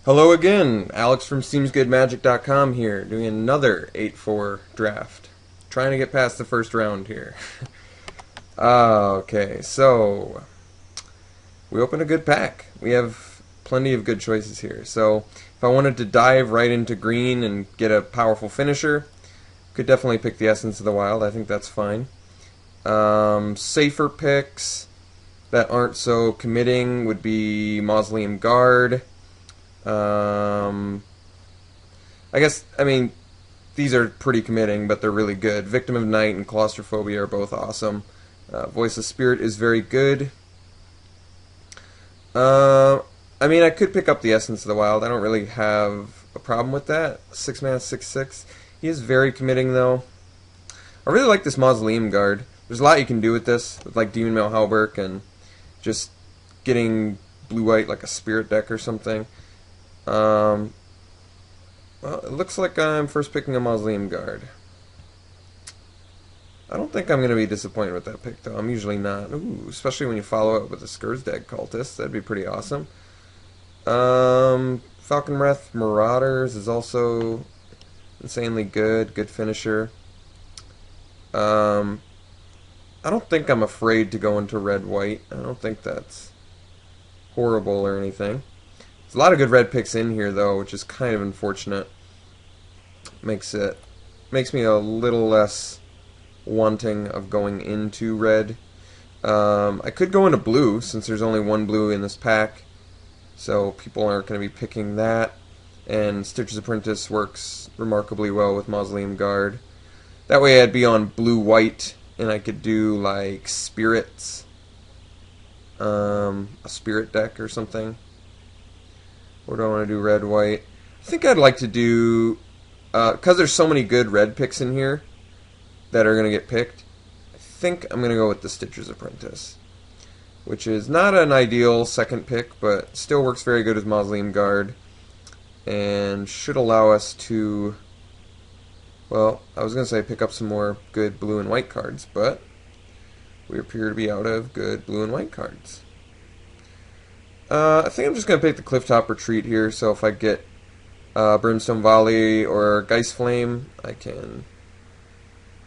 Hello again, Alex from SeemsGoodMagic.com here, doing another 8-4 draft. Trying to get past the first round here. Okay, so we opened a good pack. We have plenty of good choices here. So if I wanted to dive right into green and get a powerful finisher, could definitely pick the Essence of the Wild. I think that's fine. Safer picks that aren't so committing would be Mausoleum Guard. I mean, these are pretty committing, but they're really good. Victim of Night and Claustrophobia are both awesome. Voice of Spirit is very good. I mean, I could pick up the Essence of the Wild. I don't really have a problem with that. 6 mana, 6/6. He is very committing, though. I really like this Mausoleum Guard. There's a lot you can do with this, with like Demon Mail Halberg and just getting blue-white like a Spirit deck or something. Well, it looks like I'm first picking a Mausoleum Guard. I don't think I'm going to be disappointed with that pick, though. I'm usually not. Ooh, especially when you follow it with a Skursdag Cultist. That'd be pretty awesome. Falcon Wrath Marauders is also insanely good. Good finisher. I don't think I'm afraid to go into red-white. I don't think that's horrible or anything. There's a lot of good red picks in here, though, which is kind of unfortunate. Makes me a little less wanting of going into red. I could go into blue, since there's only one blue in this pack, so people aren't going to be picking that. And Stitcher's Apprentice works remarkably well with Mausoleum Guard. That way I'd be on blue-white, and I could do, like, spirits. A spirit deck or something. Or do I want to do red-white? I think I'd like to do... because there's so many good red picks in here that are going to get picked, I think I'm going to go with the Stitcher's Apprentice, which is not an ideal second pick, but still works very good as Mausoleum Guard, and should allow us to... Well, I was going to say pick up some more good blue and white cards, but we appear to be out of good blue and white cards. I think I'm just going to pick the Clifftop Retreat here, so if I get Brimstone Volley or Geist Flame, I can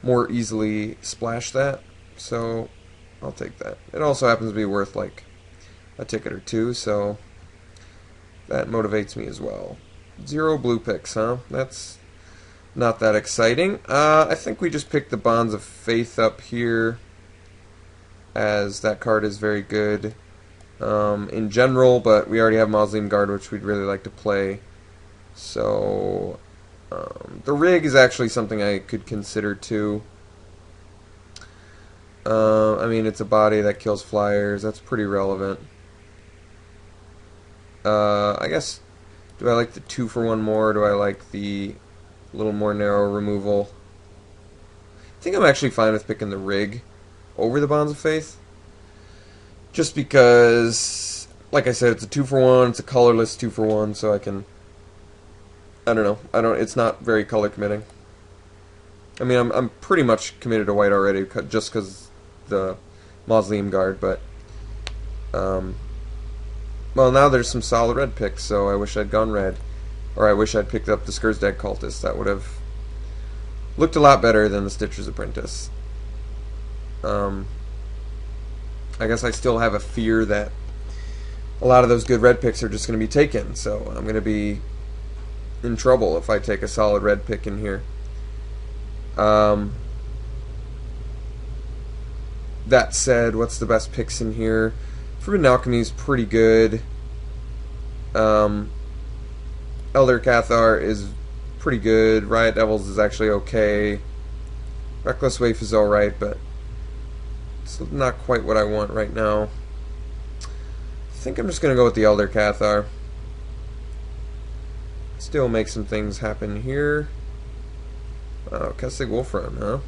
more easily splash that, so I'll take that. It also happens to be worth like a ticket or two, so that motivates me as well. 0 blue picks, huh? That's not that exciting. I think we just picked the Bonds of Faith up here, as that card is very good in general, but we already have Mausoleum Guard, which we'd really like to play. So the Rig is actually something I could consider too. I mean, it's a body that kills flyers. That's pretty relevant. I guess, do I like the 2-for-1 more, or do I like the little more narrow removal? I think I'm actually fine with picking the Rig over the Bonds of Faith. Just because, like I said, it's a 2-for-1, it's a colorless 2-for-1, so I can... I don't know. It's not very color committing. I mean, I'm pretty much committed to white already, just because the Mausoleum Guard, but... well, now there's some solid red picks, so I wish I'd gone red. Or I wish I'd picked up the Skursdag Cultist. That would have looked a lot better than the Stitcher's Apprentice. I guess I still have a fear that a lot of those good red picks are just going to be taken, so I'm going to be in trouble if I take a solid red pick in here. That said, what's the best picks in here? Forbidden Alchemy is pretty good. Elder Cathar is pretty good. Riot Devils is actually okay. Reckless Waif is alright, but it's not quite what I want right now. I think I'm just going to go with the Elder Cathar. Still make some things happen here. Oh, Kessig Wolfrun, huh?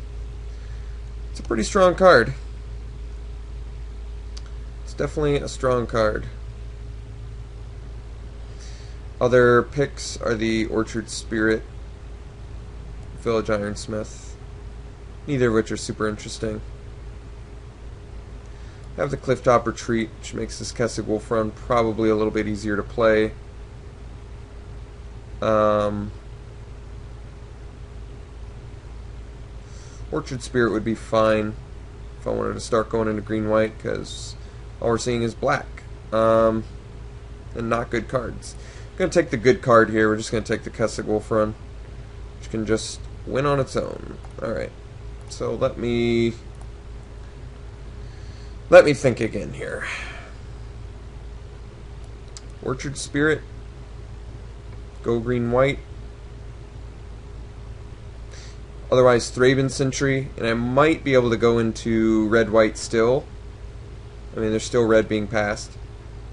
It's a pretty strong card. It's definitely a strong card. Other picks are the Orchard Spirit, Village Ironsmith, neither of which are super interesting. I have the Clifftop Retreat, which makes this Kessig Wolfrun probably a little bit easier to play. Um, Orchard Spirit would be fine if I wanted to start going into green-white, because all we're seeing is black. And not good cards. I'm going to take the good card here. We're just going to take the Kessig Wolf Run, which can just win on its own. Alright, so let me think again here. Orchard Spirit, go green-white. Otherwise, Thraben Sentry, and I might be able to go into red-white still. I mean, there's still red being passed.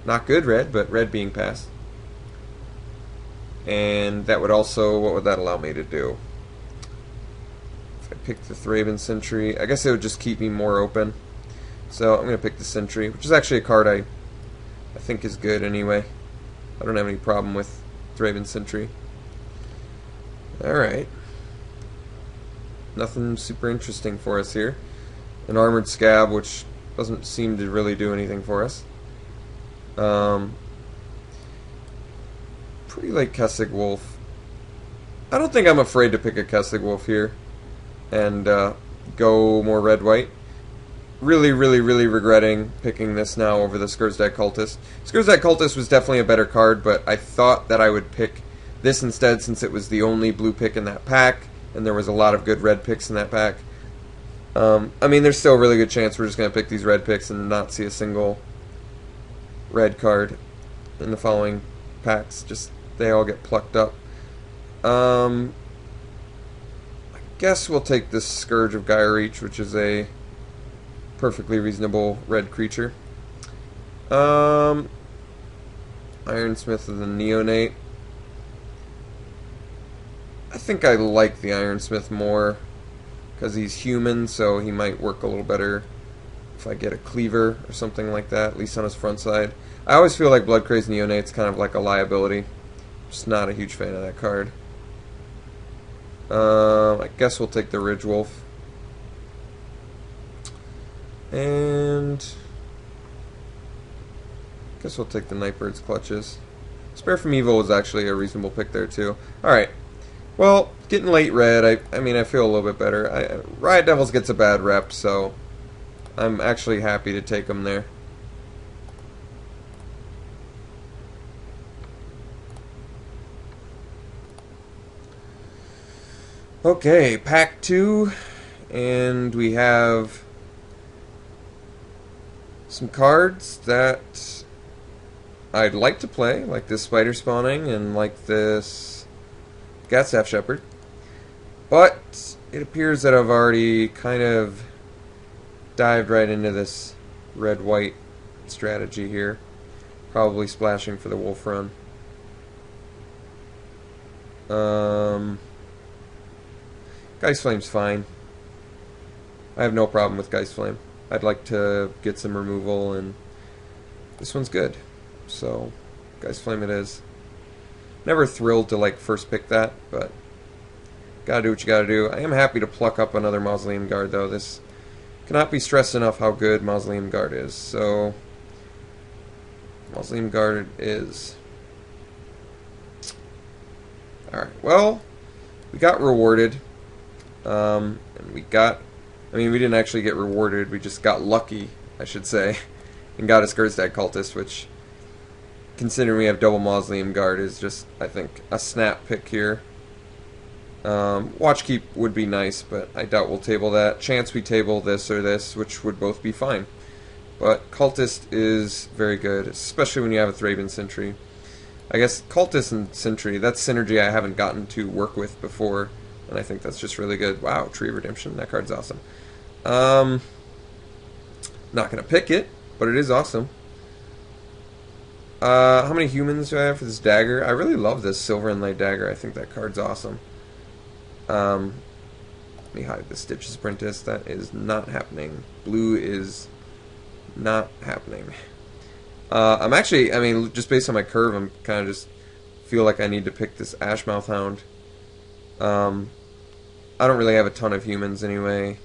Not good red, but red being passed. And that would also, what would that allow me to do? If I pick the Thraben Sentry, I guess it would just keep me more open. So I'm going to pick the Sentry, which is actually a card I think is good anyway. I don't have any problem with Thraben Sentry. Alright. Nothing super interesting for us here. An Armored Scab, which doesn't seem to really do anything for us. Pretty like Kessig Wolf. I don't think I'm afraid to pick a Kessig Wolf here and go more red-white. Really regretting picking this now over the Skurzdag Cultist. Skurzdag Cultist was definitely a better card, but I thought that I would pick this instead since it was the only blue pick in that pack, and there was a lot of good red picks in that pack. I mean, there's still a really good chance we're just going to pick these red picks and not see a single red card in the following packs. Just, they all get plucked up. I guess we'll take this Scourge of Gaia Reach, which is a perfectly reasonable red creature. Ironsmith of the Neonate. I think I like the Ironsmith more because he's human, so he might work a little better if I get a Cleaver or something like that, at least on his front side. I always feel like Blood Crazed Neonate's kind of like a liability. Just not a huge fan of that card. I guess we'll take the Ridge Wolf. And I guess we'll take the Nightbird's Clutches. Spare from Evil was actually a reasonable pick there too. Alright. Well, getting late red, I mean, I feel a little bit better. Riot Devils gets a bad rep, so I'm actually happy to take them there. Okay, pack 2, and we have some cards that I'd like to play, like this Spider Spawning and like this Gatstaff Shepherd, but it appears that I've already kind of dived right into this red-white strategy here, probably splashing for the Wolf Run. Geist Flame's fine. I have no problem with Geist Flame. I'd like to get some removal, and this one's good. So, Geist Flame it is. Never thrilled to like first pick that, but gotta do what you gotta do. I am happy to pluck up another Mausoleum Guard, though. This cannot be stressed enough how good Mausoleum Guard is. So, Mausoleum Guard it is. Alright, well, we got rewarded. And we got, I mean, we didn't actually get rewarded, we just got lucky, I should say, and got a Skurzdag Cultist, which, considering we have double Mausoleum Guard, is just, I think, a snap pick here. Watchkeep would be nice, but I doubt we'll table that. Chance we table this or this, which would both be fine. But Cultist is very good, especially when you have a Thraben Sentry. I guess Cultist and Sentry, that's synergy I haven't gotten to work with before, and I think that's just really good. Wow, Tree of Redemption, that card's awesome. Not going to pick it, but it is awesome. How many humans do I have for this dagger? I really love this Silver Inlay Dagger. I think that card's awesome. Let me hide the Stitches Apprentice. That is not happening. Blue is not happening. I'm actually, I mean, just based on my curve, I'm kind of just feel like I need to pick this Ashmouth Hound. I don't really have a ton of humans anyway.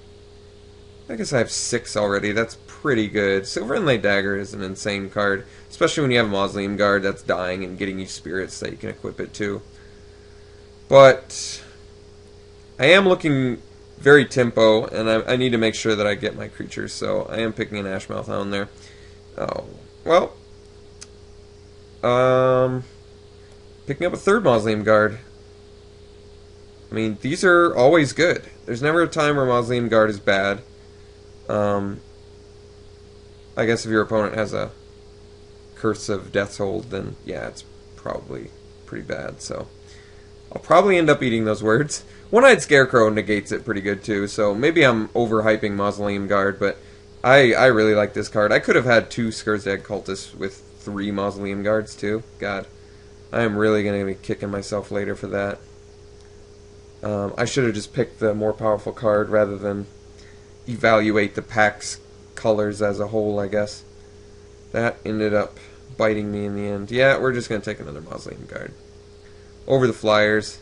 I guess I have 6 already. That's pretty good. Silver Inlay Dagger is an insane card, especially when you have a Mausoleum Guard that's dying and getting you spirits that you can equip it to. But I am looking very tempo, and I need to make sure that I get my creatures, so I am picking an Ashmouth Hound there. Oh, well, picking up a third Mausoleum Guard. I mean, these are always good. There's never a time where Mausoleum Guard is bad. I guess if your opponent has a Curse of Death's Hold, then yeah, it's probably pretty bad, so I'll probably end up eating those words. One-Eyed Scarecrow negates it pretty good too, so maybe I'm overhyping Mausoleum Guard, but I really like this card. I could have had 2 Skurzag Cultists with 3 Mausoleum Guards too. God, I am really going to be kicking myself later for that. I should have just picked the more powerful card rather than evaluate the pack's colors as a whole, I guess. That ended up biting me in the end. Yeah, we're just going to take another Mausoleum Guard. Over the Flyers.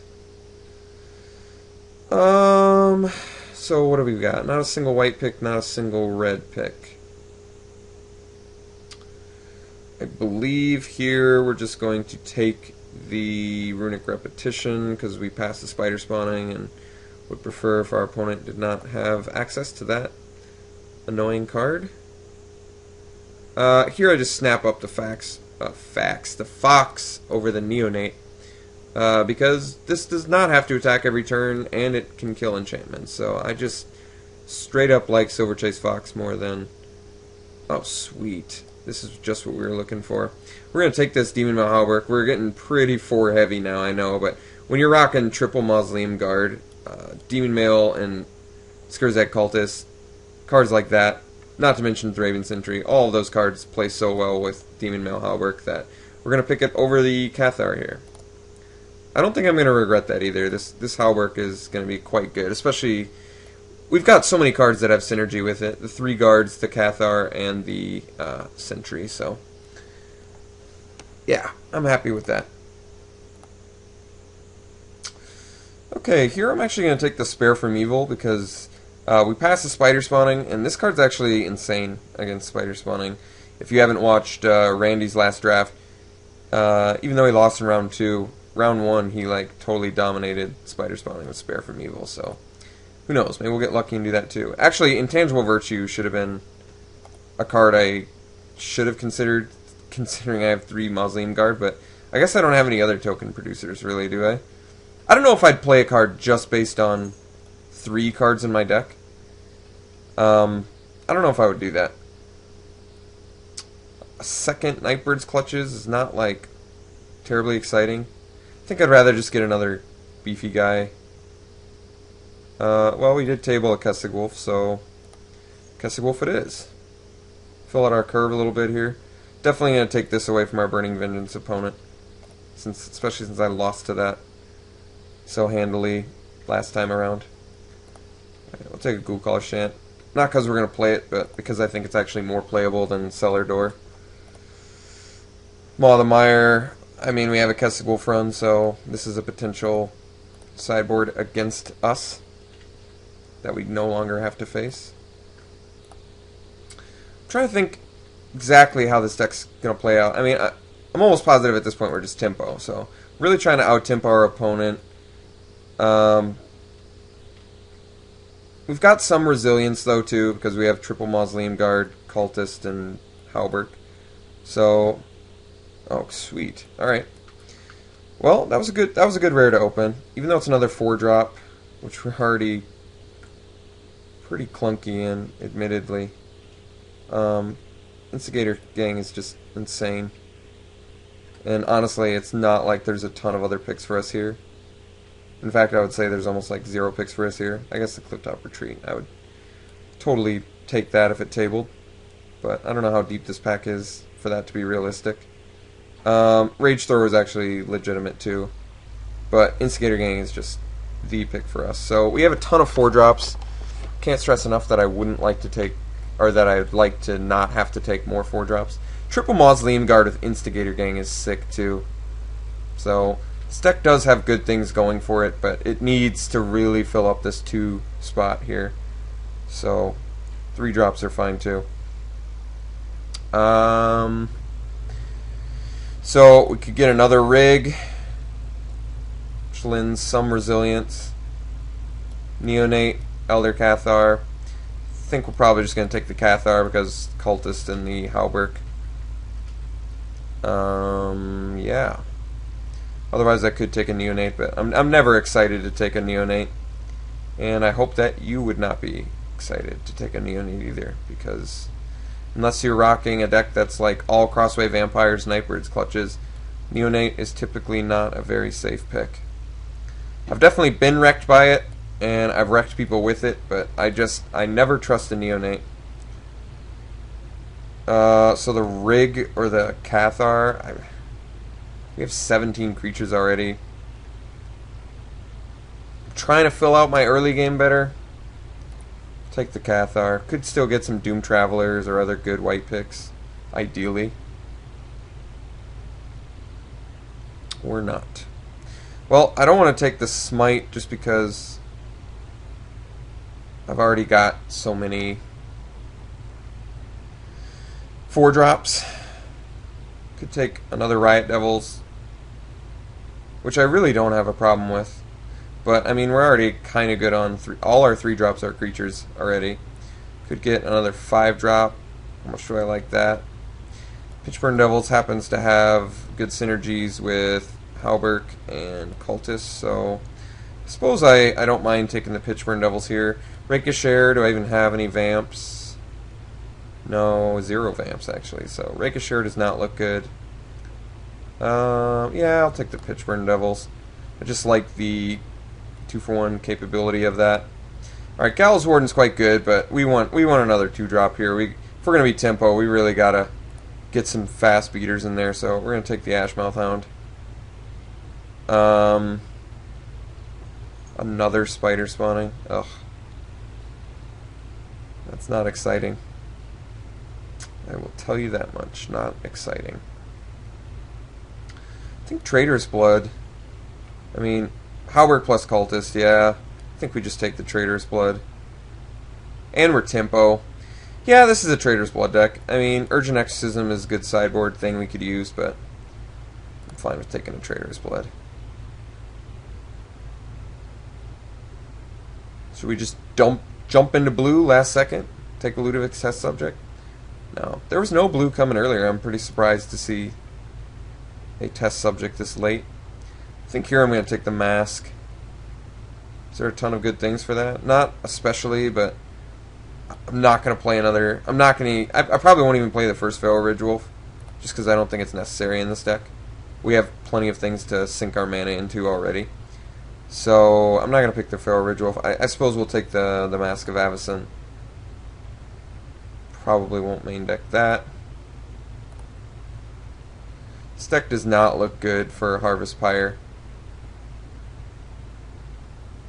So what have we got? Not a single white pick, not a single red pick. I believe here we're just going to take the Runic Repetition because we passed the Spider Spawning and would prefer if our opponent did not have access to that annoying card. Here I just snap up the the Fox over the Neonate. Because this does not have to attack every turn, and it can kill enchantments. So I just straight up like Silverchase Fox more than... Oh, sweet. This is just what we were looking for. We're going to take this Demon Mail Halberg. We're getting pretty 4 heavy now, I know, but when you're rocking triple Mausoleum Guard, Demon Mail and Skurzag Cultist, cards like that, not to mention Thraben Sentry, all of those cards play so well with Demon Mail Halberg that we're going to pick it over the Cathar here. I don't think I'm going to regret that either. This Halberg is going to be quite good, especially... We've got so many cards that have synergy with it. The 3 guards, the Cathar, and the Sentry, so... Yeah, I'm happy with that. Okay, here I'm actually going to take the Spare from Evil, because we passed the Spider Spawning, and this card's actually insane against Spider Spawning. If you haven't watched Randy's last draft, even though he lost in round 2, round 1 he like totally dominated Spider Spawning with Spare from Evil, so who knows, maybe we'll get lucky and do that too. Actually, Intangible Virtue should have been a card I should have considered, considering I have 3 Mausoleum Guard, but I guess I don't have any other token producers really, do I? I don't know if I'd play a card just based on 3 cards in my deck. I don't know if I would do that. A second Nightbird's Clutches is not like terribly exciting. I think I'd rather just get another beefy guy. Well, we did table a Kessig Wolf, so Kessig Wolf it is. Fill out our curve a little bit here. Definitely going to take this away from our Burning Vengeance opponent, especially since I lost to that so handily last time around. Right, we'll take a Ghoul Caller Shant. Not because we're going to play it, but because I think it's actually more playable than Cellar Door. Maw the Mire. I mean, we have a Kessig Wolf run, so this is a potential sideboard against us that we no longer have to face. I'm trying to think exactly how this deck's going to play out. I mean, I'm almost positive at this point we're just tempo, so really trying to out-tempo our opponent. We've got some resilience, though, too, because we have triple Mausoleum Guard, Cultist, and Halberg. So... Oh, sweet. Alright. Well, that was a good rare to open. Even though it's another 4-drop, which we're already pretty clunky in, admittedly. Instigator Gang is just insane. And honestly, it's not like there's a ton of other picks for us here. In fact, I would say there's almost like 0 picks for us here. I guess the Clifftop Retreat. I would totally take that if it tabled. But I don't know how deep this pack is for that to be realistic. Rage Thrower is actually legitimate too, but Instigator Gang is just the pick for us. So we have a ton of 4-drops. Can't stress enough that I wouldn't like to take, or that I'd like to not have to take more 4-drops. Triple Mausoleum Guard with Instigator Gang is sick too. So this deck does have good things going for it, but it needs to really fill up this 2 spot here. So 3 drops are fine too. So we could get another rig. Flynn, some resilience. Neonate, Elder Cathar. I think we're probably just going to take the Cathar because Cultist and the Halberg. Yeah. Otherwise I could take a Neonate, but I'm never excited to take a Neonate. And I hope that you would not be excited to take a Neonate either, because unless you're rocking a deck that's like all Crossway Vampires, Nightbirds, Clutches, Neonate is typically not a very safe pick. I've definitely been wrecked by it, and I've wrecked people with it, but I never trust a Neonate. So the Rig or the Cathar, we have 17 creatures already. I'm trying to fill out my early game better. Take the Cathar. Could still get some Doom Travelers or other good white picks, ideally. Or not. Well, I don't want to take the Smite just because I've already got so many 4-drops. Could take another Riot Devils, which I really don't have a problem with. But, I mean, we're already kind of good on all our 3-drops are creatures already. Could get another 5-drop. How much do I like that? Pitchburn Devils happens to have good synergies with Halberg and Cultist, so I suppose I don't mind taking the Pitchburn Devils here. Ricochet, do I even have any Vamps? No, 0 Vamps actually, so Ricochet does not look good. Yeah, I'll take the Pitchburn Devils. I just like the 2-for-1 capability of that. Alright, Gallows Warden's quite good, but we want another 2-drop here. If we're going to be tempo, we really got to get some fast beaters in there, so we're going to take the Ashmouth Hound. Another spider spawning. Ugh. That's not exciting. I will tell you that much. Not exciting. I think Trader's Blood. I mean, Halberg plus Cultist, yeah. I think we just take the Trader's Blood. And we're tempo. Yeah, this is a Trader's Blood deck. I mean, Urgent Exorcism is a good sideboard thing we could use, but I'm fine with taking a Trader's Blood. Should we just jump into blue last second? Take a Ludovic's test subject? No. There was no blue coming earlier. I'm pretty surprised to see a test subject this late. I think here I'm going to take the Mask. Is there a ton of good things for that? Not especially, but I'm not going to play another... I probably won't even play the first Feral Ridgewolf, just because I don't think it's necessary in this deck. We have plenty of things to sink our mana into already. So I'm not going to pick the Feral Ridgewolf. I suppose we'll take the Mask of Avacyn. Probably won't main deck that. This deck does not look good for Harvest Pyre.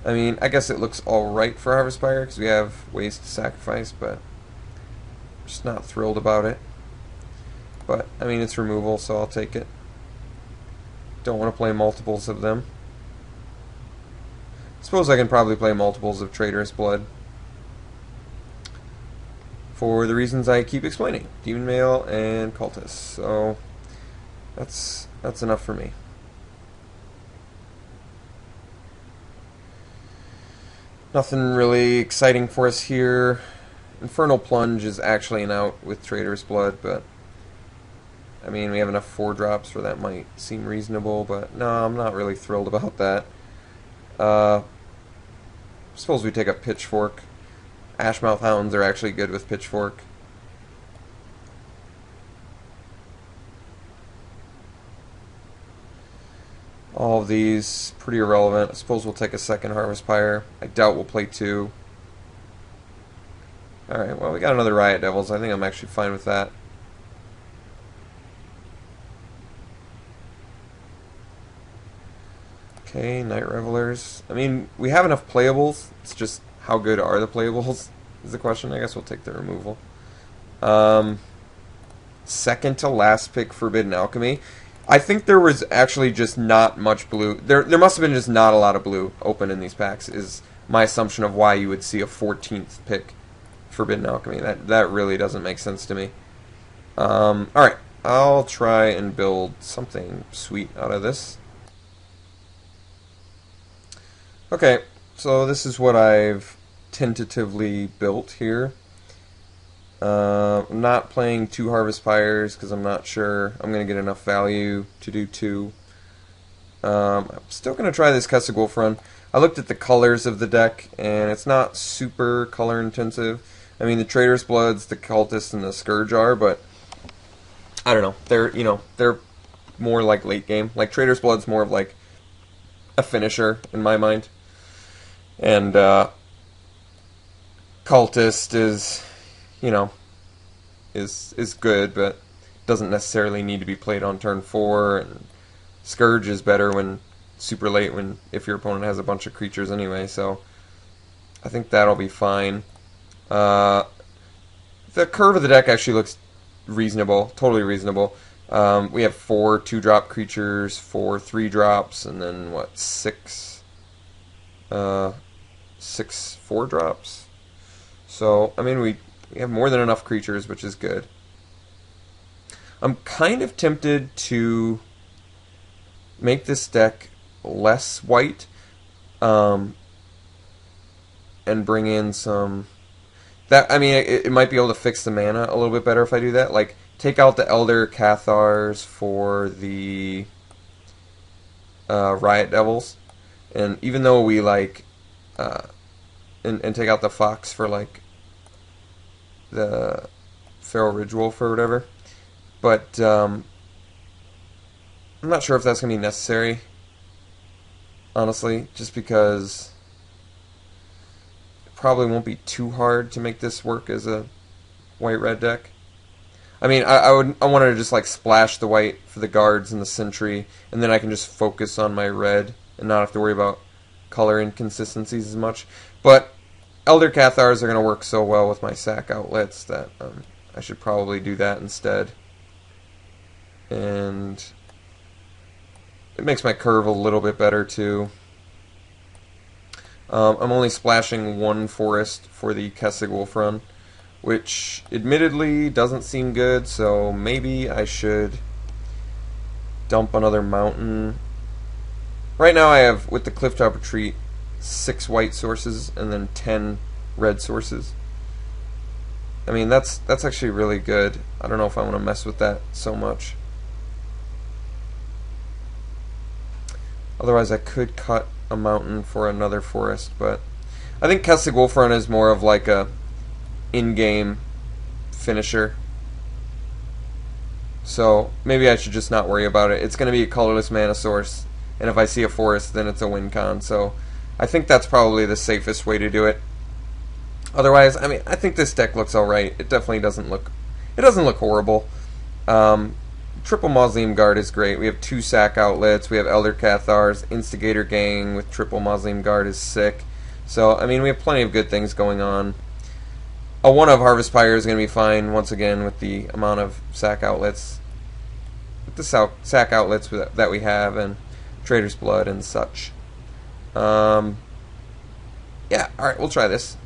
I mean, I guess it looks alright for Harvest Pyre because we have ways to sacrifice, but I'm just not thrilled about it. But, I mean, it's removal, so I'll take it. Don't want to play multiples of them. Suppose I can probably play multiples of Trader's Blood. For the reasons I keep explaining. Demon Male and Cultist. So, that's enough for me. Nothing really exciting for us here. Infernal Plunge is actually an out with Trader's Blood, but I mean, we have enough 4-drops where that might seem reasonable, but no, I'm not really thrilled about that. Suppose we take a Pitchfork. Ashmouth Hounds are actually good with Pitchfork. All of these pretty irrelevant. I suppose we'll take a second Harvest Pyre. I doubt we'll play 2. Alright, well, we got another Riot Devils. I think I'm actually fine with that. Okay, Night Revelers. I mean, we have enough playables. It's just how good are the playables is the question. I guess we'll take the removal. Second to last pick, Forbidden Alchemy. I think there was actually just not much blue. There must have been just not a lot of blue open in these packs, is my assumption of why you would see a 14th pick Forbidden Alchemy. That really doesn't make sense to me. Alright, I'll try and build something sweet out of this. Okay, so this is what I've tentatively built here. I'm not playing 2 Harvest Pyres because I'm not sure I'm going to get enough value to do 2. I'm still going to try this Kessigwolf run. I looked at the colors of the deck, and it's not super color intensive. I mean, the Trader's Bloods, the Cultist, and the Scourge are, but I don't know. They're more like late game. Like Trader's Blood's more of like a finisher in my mind, and Cultist is, you know, is good, but doesn't necessarily need to be played on turn 4. And Scourge is better when super late, when if your opponent has a bunch of creatures anyway. So I think that'll be fine. The curve of the deck actually looks reasonable, totally reasonable. We have 4 2-drop creatures, 4 3-drops, and then what, 6 4-drops. So I mean, we have more than enough creatures, which is good. I'm kind of tempted to make this deck less white, and bring in some. That, I mean, it might be able to fix the mana a little bit better if I do that. Like, take out the Elder Cathars for the Riot Devils, and even though we like, and take out the Fox for like the Feral Ridgewolf or whatever. But I'm not sure if that's going to be necessary, honestly, just because it probably won't be too hard to make this work as a white-red deck. I mean, I wanted to just like splash the white for the guards and the sentry, and then I can just focus on my red and not have to worry about color inconsistencies as much. But Elder Cathars are going to work so well with my sack outlets that I should probably do that instead. And it makes my curve a little bit better too. I'm only splashing 1 forest for the Kessigwolf run, which admittedly doesn't seem good, so maybe I should dump another mountain. Right now I have, with the Clifftop Retreat, 6 white sources and then 10 red sources. I mean, that's actually really good. I don't know if I want to mess with that so much. Otherwise I could cut a mountain for another forest, but I think Kessigwolf run is more of like a in-game finisher. So maybe I should just not worry about it. It's going to be a colorless mana source, and if I see a forest, then it's a win con. So I think that's probably the safest way to do it. Otherwise, I mean, I think this deck looks alright. It definitely doesn't look horrible. Triple Mausoleum Guard is great. We have 2 sack outlets. We have Elder Cathars. Instigator Gang with Triple Mausoleum Guard is sick. So, I mean, we have plenty of good things going on. A 1 of Harvest Pyre is going to be fine, once again, with the amount of sack outlets. With the sack outlets that we have, and Trader's Blood and such. Yeah, alright, we'll try this.